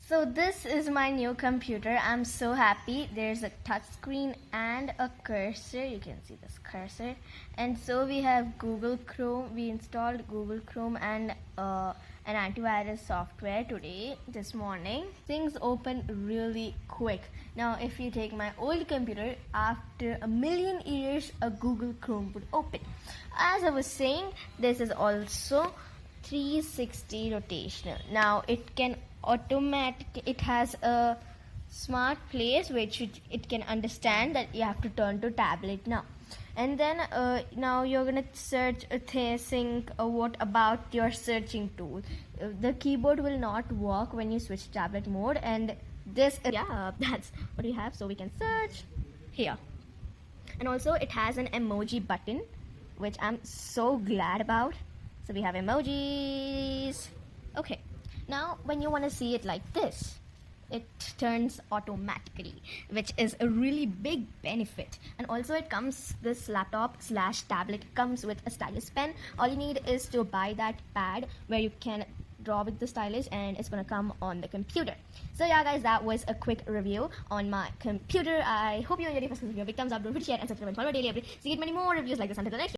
So this is my new computer. I'm so happy. There's a touch screen and a cursor. You can see this cursor. And so we have Google Chrome. We installed Google Chrome and an antivirus software this morning. Things open really quick. Now if you take my old computer, after a million years a Google Chrome would open. As I was saying, this is also 360 rotational. Now it can it has a smart place which it can understand that you have to turn to tablet now. And then now you're gonna search think what about your searching tool. The keyboard will not work when you switch to tablet mode, and this that's what we have. So we can search here, and also it has an emoji button, which I'm so glad about. So we have emojis. Okay, now when you want to see it like this, it turns automatically, which is a really big benefit. And also this laptop / tablet comes with a stylus pen. All you need is to buy that pad where you can draw with the stylus, and it's gonna come on the computer. So yeah guys, that was a quick review on my computer. I hope you enjoyed it. Give a big thumbs up, don't forget to share and subscribe for more daily updates. So you get many more reviews like this. Until the next